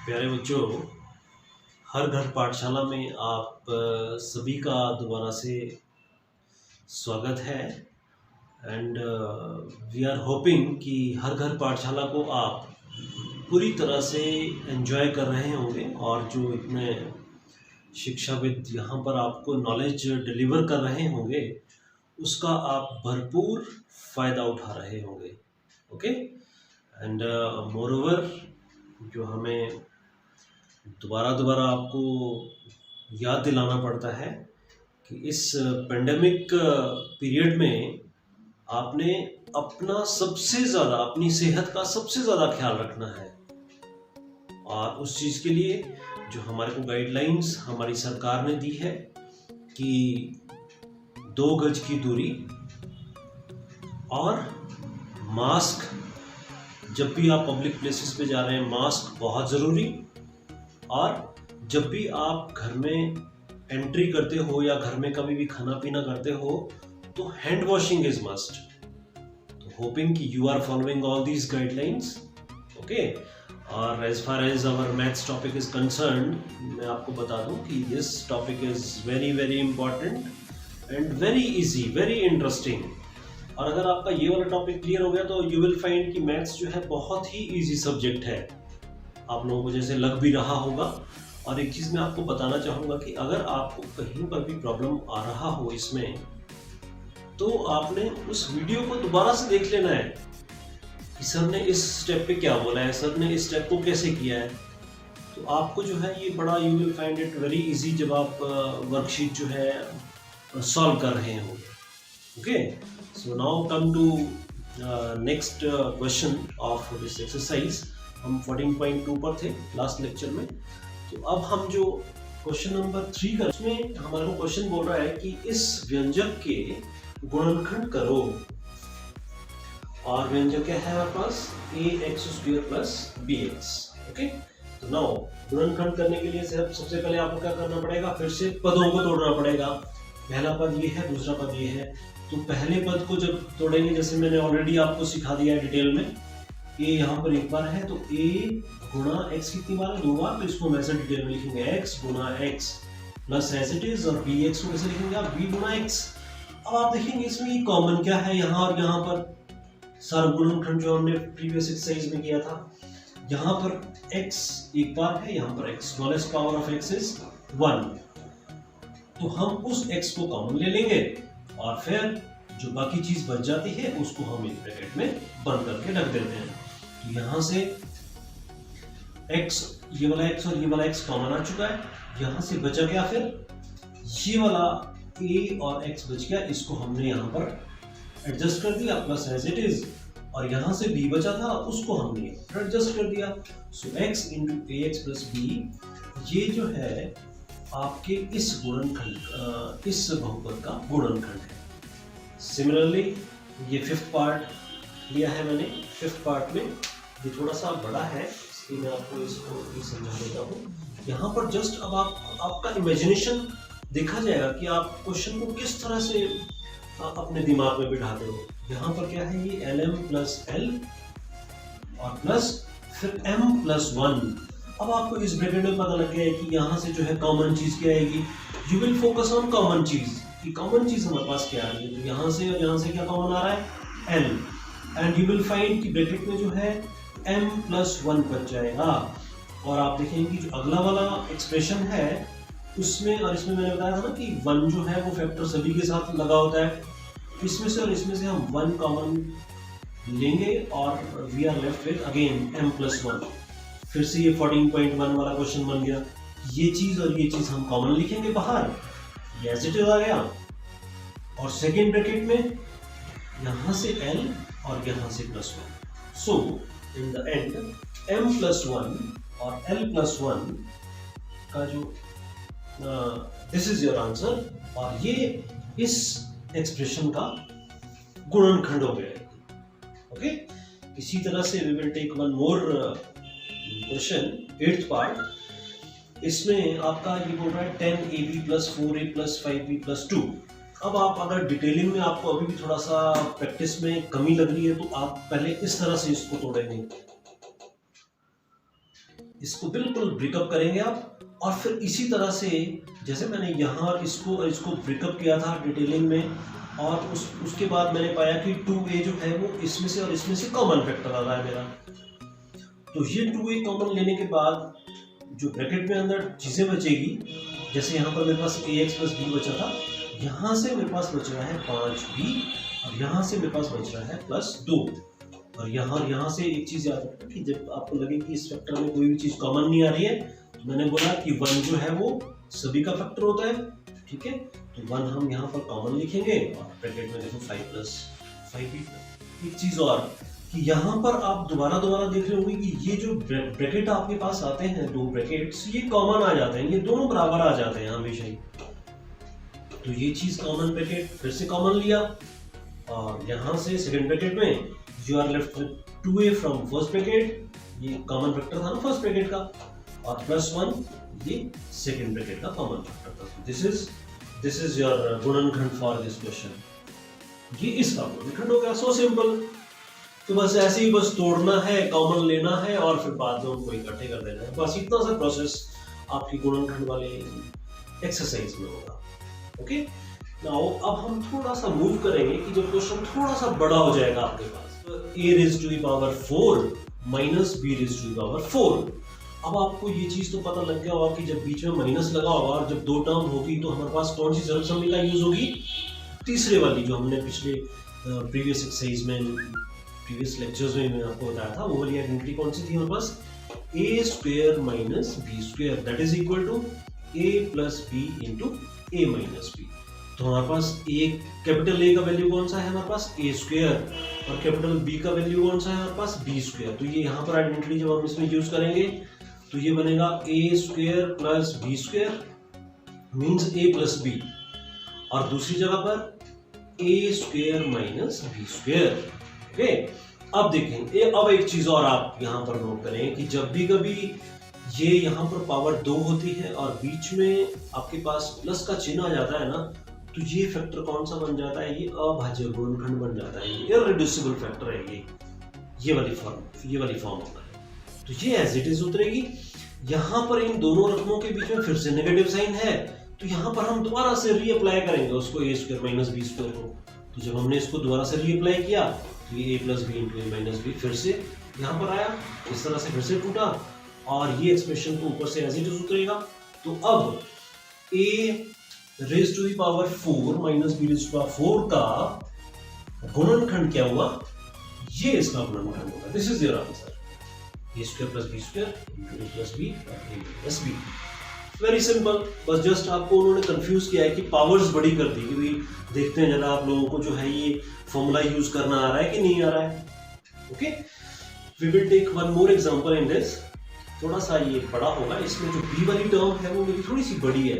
प्यारे बच्चों, हर घर पाठशाला में आप सभी का दोबारा से स्वागत है। एंड वी आर होपिंग कि हर घर पाठशाला को आप पूरी तरह से एंजॉय कर रहे होंगे और जो इतने शिक्षाविद यहाँ पर आपको नॉलेज डिलीवर कर रहे होंगे उसका आप भरपूर फ़ायदा उठा रहे होंगे। ओके, एंड मोरओवर जो हमें दोबारा आपको याद दिलाना पड़ता है कि इस पेंडेमिक पीरियड में आपने अपना सबसे ज़्यादा, अपनी सेहत का सबसे ज़्यादा ख्याल रखना है। और उस चीज़ के लिए जो हमारे को गाइडलाइंस हमारी सरकार ने दी है कि 2 गज की दूरी और मास्क, जब भी आप पब्लिक प्लेसेस पे जा रहे हैं मास्क बहुत ज़रूरी। और जब भी आप घर में एंट्री करते हो या घर में कभी भी खाना पीना करते हो तो हैंड वॉशिंग इज मस्ट। तो होपिंग कि you are following all these guidelines. Okay, और as far as our maths topic is concerned, मैं आपको बता दूं कि this topic is very very important and very easy, very interesting. और अगर आपका ये वाला टॉपिक क्लियर हो गया तो यू विल फाइंड कि मैथ्स जो है बहुत ही इजी सब्जेक्ट है, आप लोगों को जैसे लग भी रहा होगा। और एक चीज़ मैं आपको बताना चाहूँगा कि अगर आपको कहीं पर भी प्रॉब्लम आ रहा हो इसमें, तो आपने उस वीडियो को दोबारा से देख लेना है कि सर ने इस स्टेप पे क्या बोला है, सर ने इस स्टेप को कैसे किया है। तो आपको जो है ये बड़ा, you will find it very easy जब आप वर्कशीट जो है सॉल्व कर रहे होंगे। Okay, so now come to next question of this exercise. हम 14.2 पर थे लास्ट लेक्चर में। तो अब हम जो क्वेश्चन नंबर 3 का, उसमें हमारे को क्वेश्चन बोल रहा है कि इस व्यंजक के गुणनखंड करो। और व्यंजक क्या है हमारे पास, ax² प्लस bx। ओके, तो नाउ गुणनखंड करने के लिए सबसे पहले आपको क्या करना पड़ेगा, फिर से पदों को तोड़ना पड़ेगा। पहला पद ये है, दूसरा पद ये है। तो पहले पद को जब तोड़ेंगे, जैसे मैंने ऑलरेडी आपको सिखा दिया है डिटेल में, a यहाँ पर एक बार है तो a गुणा x कितनी बार है, 2 बार। तो इसको हम ऐसे डिटेल में लिखेंगे x गुणा x plus as it is. और bx को कैसे लिखेंगे आप, b गुणा x। अब आप देखेंगे इसमें ये कॉमन क्या है, यहाँ और यहाँ पर सारा गुणनखंड जो हमने प्रीवियस एक्सरसाइज में किया था। यहाँ पर x एक बार है, यहाँ पर x, smallest power of x is 1। तो हम उस x को कॉमन ले लेंगे और फिर जो बाकी चीज बच जाती है उसको हम एक ब्रैकेट में बंद करके रख देते हैं। तो यहां से x, ये वाला x और ये वाला x कॉमन आ चुका है। यहां से बचा गया फिर ये वाला a और x बच गया, इसको हमने यहां पर एडजस्ट कर दिया प्लस एज इट इज। और यहां से b बचा था, उसको हमने एडजस्ट कर दिया। सो x into ax plus b, ये जो है आपके इस गुणनखंड, इस बहुपद का गुणनखंड है। सिमिलरली ये 5th पार्ट लिया है मैंने। 5th पार्ट में ये थोड़ा सा बड़ा है, इसलिए मैं आपको इसको समझा देता हूँ। यहाँ पर जस्ट अब आपका इमेजिनेशन देखा जाएगा कि आप क्वेश्चन को किस तरह से अपने दिमाग में बिठाते हो। यहाँ पर क्या है, ये lm प्लस l और प्लस फिर m प्लस 1। अब आपको इस ब्रैकेट में पता लग गया है कि यहाँ से जो है कॉमन चीज क्या आएगी। You will focus on common चीज कि कॉमन चीज हमारे पास क्या आ रही है। तो यहाँ से और यहाँ से क्या कॉमन आ रहा है, l। And you will find कि ब्रैकेट में जो है m प्लस 1 बच जाएगा। और आप देखेंगे कि जो अगला वाला एक्सप्रेशन है उसमें और इसमें मैंने बताया था ना कि 1 जो है वो फैक्टर सभी के साथ लगा होता है। इसमें से और इसमें से हम 1 कॉमन लेंगे और we are left with again m plus 1। फिर से ये 14.1 वाला क्वेश्चन बन गया। ये चीज और ये चीज हम कॉमन लिखेंगे बाहर, ये एज इट इज आ गया। और सेकेंड ब्रैकेट में यहां से l और यहां से plus 1। So in the end m plus 1 और l प्लस 1 का जो दिस इज योर आंसर। और ये इस एक्सप्रेशन का गुणनखंड हो गया। ओके, इसी तरह से we will take one more question, 8th part. इसमें आपका ये बोल रहा है 10ab plus 4a plus 5b plus 2। अब आप अगर डिटेलिंग में आपको अभी भी थोड़ा सा प्रैक्टिस में कमी लग रही है तो आप पहले इस तरह से इसको तोड़ेंगे। इसको बिल्कुल ब्रेकअप करेंगे आप, और फिर इसी तरह से जैसे मैंने यहाँ इसको ब्रेकअप किया था डिटेलिंग में, और उसके बाद मैंने पाया कि 2a जो है वो इसमें से और इसमें से कॉमन फैक्टर आ रहा है मेरा। तो ये 2a कॉमन लेने के बाद जो ब्रैकेट में अंदर चीजें बचेगी, जैसे यहाँ पर मेरे पास ax + b बचा था, यहाँ से मेरे पास बच रहा है 5b, और यहाँ से मेरे पास बच रहा है +2। और यहाँ से एक चीज याद रखना कि जब आपको लगे कि इस फैक्टर में कोई भी चीज कॉमन नहीं आ रही है, तो मैंने बोला कि 1 जो है वो सभी का फैक्टर होता है, ठीक है। तो 1 हम यहाँ पर कॉमन लिखेंगे, और ब्रैकेट में देखो 5 + 5b। एक चीज और कि यहाँ पर आप दोबारा देख रहे होंगे कि ये जो ब्रैकेट आपके पास आते हैं, 2 ब्रैकेट्स, ये कॉमन आ जाते हैं, ये दोनों बराबर आ जाते हैं हमेशा ही। तो ये चीज कॉमन ब्रैकेट फिर से कॉमन लिया, और यहाँ से सेकंड ब्रैकेट में you are left with 2a from first bracket, ये कॉमन फैक्टर था ना फर्स्ट ब्रैकेट का, और +1 ये सेकंड ब्रैकेट का कॉमन फैक्टर था। दिस इज योर गुणनखंड फॉर दिस क्वेश्चन। ये इसका गुणनखंड हो गया, सो सिंपल। तो बस ऐसे ही बस तोड़ना है, कॉमन लेना है, और फिर बाद में उनको इकट्ठे कर देना है। बस इतना सा प्रोसेस आपकी गुणनखंड वाले एक्सरसाइज में होगा। ओके, नाउ अब हम थोड़ा सा मूव करेंगे कि जब क्वेश्चन थोड़ा सा बड़ा हो जाएगा आपके पास, a⁴ माइनस b⁴। अब आपको ये चीज तो पता लग गया होगा कि जब बीच में माइनस लगा होगा और जब 2 टर्म होगी तो हमारे पास कौन सी सर्वसम्मति का यूज होगी, तीसरे वाली, जो हमने पिछले प्रीवियस एक्सरसाइज में, प्रीवियस लेक्चर्स में मैं आपको बताया था, वो वाली आइडेंटिटी कौन सी थी हमारे पास, a² minus b², that is equal to a + b × a - b। तो हमारे पास कैपिटल A का वैल्यू कौन सा है हमारे पास, a², और कैपिटल B का वैल्यू कौन सा है हमारे पास, b²। तो ये यहाँ पर आइडेंटिटी जब हम इसमें यूज करेंगे तो ये बनेगा a² + b² means a + b, और दूसरी जगह पर a² माइनस b²। ओके, अब देखें, अब एक चीज और आप यहाँ पर नोट करें कि जब भी कभी ये यहाँ पर पावर 2 होती है और बीच में आपके पास प्लस का चिन्ह आ जाता है ना, तो ये फैक्टर कौन सा बन जाता है, ये अभाज्य गुणनखंड बन जाता है, ये इररिड्यूसिबल फैक्टर है, ये वाली फॉर्म होता है। तो ये एज इट इज उतरेगी। यहाँ पर इन दोनों रकमों के बीच में फिर से नेगेटिव साइन है, तो यहाँ पर हम दोबारा से रीअप्लाई करेंगे उसको a² माइनस b² को। तो जब हमने इसको दोबारा से रीअप्लाई किया तो ये a + b × a - b फिर से यहाँ पर आया, इस तरह से फिर से टूटा, और ये एक्सप्रेशन को ऊपर से एज इट इज उतरेगा। तो अब a⁴ माइनस b⁴ का गुणनखंड क्या हुआ, ये इसका गुणनखंड होगा। This is your answer, a² + b² × a + b a - b। Very simple. बस जस्ट आपको उन्होंने कंफ्यूज किया है कि पावर्स बड़ी कर दी कि भाई देखते हैं जरा आप लोगों को जो है ये फॉर्मूला यूज करना आ रहा है कि नहीं आ रहा है। Okay, we will take one more example in this. थोड़ा सा ये बड़ा होगा, इसमें जो b वाली टर्म है वो मेरी थोड़ी सी बड़ी है,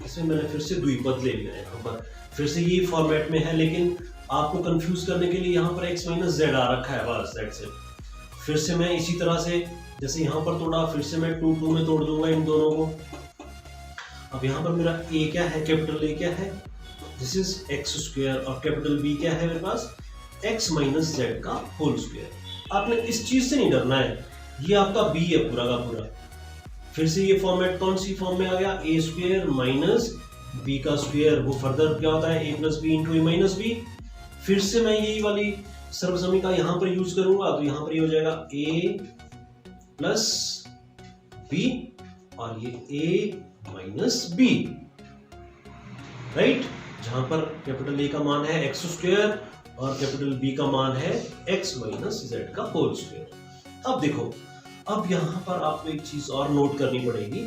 इसमें मैंने फिर से द्विपद ले लिया है। यहाँ पर फिर से ये फॉर्मेट में है, लेकिन आपको कंफ्यूज करने के लिए यहाँ पर x - z आ रखा है, बस दैट्स इट। फिर से मैं इसी तरह से जैसे यहाँ पर तोड़ा, फिर से मैं 2 में तोड़ दूंगा इन दोनों को। अब यहाँ पर मेरा a क्या है, कैपिटल A क्या है, दिस इज x², और कैपिटल B क्या है मेरे पास, x - z²। आपने इस चीज से नहीं डरना है, ये आपका b है पूरा का पूरा। फिर से ये फॉर्मेट कौन सी फॉर्म में आ गया, a² माइनस b², वो फर्दर क्या होता है, a + b × a - b। फिर से मैं यही वाली सर्वसम्मति का यहाँ पर यूज करूंगा, तो यहाँ पर ये हो जाएगा a + b, और ये a - b, राइट, जहां पर कैपिटल A का मान है x² और कैपिटल B का मान है x - z²। अब देखो, अब यहाँ पर आपको एक चीज और नोट करनी पड़ेगी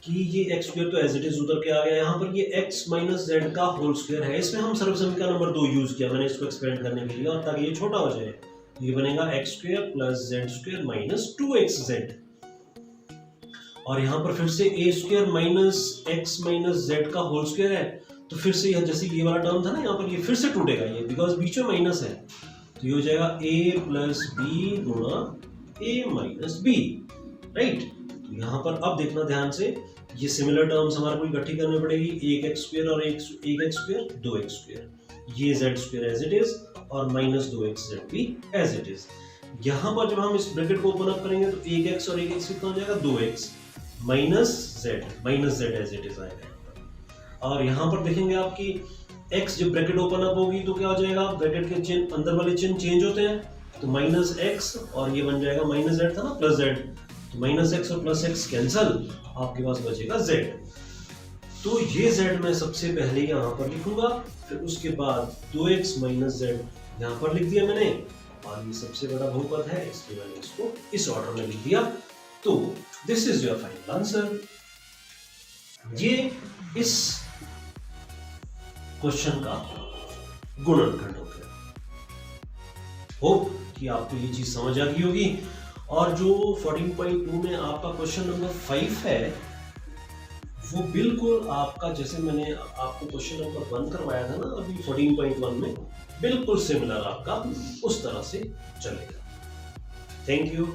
कि ये x² तो एज इट इज उधर के आ गया, यहाँ पर ये x - z² है, इसमें हम सर्वसम्मति का नंबर 2 यूज किया मैंने इसको एक्सपेंड करने के लिए, और ताकि ये छोटा हो जाए। ये बनेगा x² + z² - 2xz, और यहाँ पर फिर से a² माइनस x - z² है, तो फिर से जैसे ये वाला टर्म था ना, यहाँ पर ये फिर से टूटेगा, ये बिकॉज बीच में माइनस है, तो ये हो जाएगा a + b × a - b, right. तो यहाँ पर अब देखना ध्यान से, ये सिमिलर टर्म्स हमारे को इकट्ठी करनी पड़ेगी, एक x² और एक x², 2x², ये z² एज इट इज, और -2xz भी एज इट इज। यहां पर जब हम इस ब्रैकेट को ओपन अप करेंगे तो 1x और 1x कितना हो जाएगा 2x minus z as it is आएगा। और यहां पर देखेंगे आपकी x जब ब्रैकेट ओपन अप होगी तो क्या हो जाएगा, ब्रैकेट के चिन्ह अंदर वाले चिन्ह चेंज होते हैं, तो माइनस x और ये बन जाएगा माइनस z था ना प्लस z, तो माइनस x और प्लस x कैंसल, आपके पास बचेगा z। तो ये z मैं सबसे पहले यहाँ पर लिखूंगा, फिर उसके बाद 2x माइनस z यहाँ पर लिख दिया मैंने, और ये सबसे बड़ा बहुपद है इसलिए मैंने इसको इस ऑर्डर में लिख दिया। तो this is your final answer. ये इस क्वेश्चन का गुणनखंड हो गया। होप कि आपको ये चीज समझ आ गई होगी। और जो 14.2 में आपका क्वेश्चन नंबर 5 है वो बिल्कुल आपका, जैसे मैंने आपको क्वेश्चन नंबर 1 करवाया था ना अभी 14.1 में, बिल्कुल सिमिलर आपका उस तरह से चलेगा। Thank you.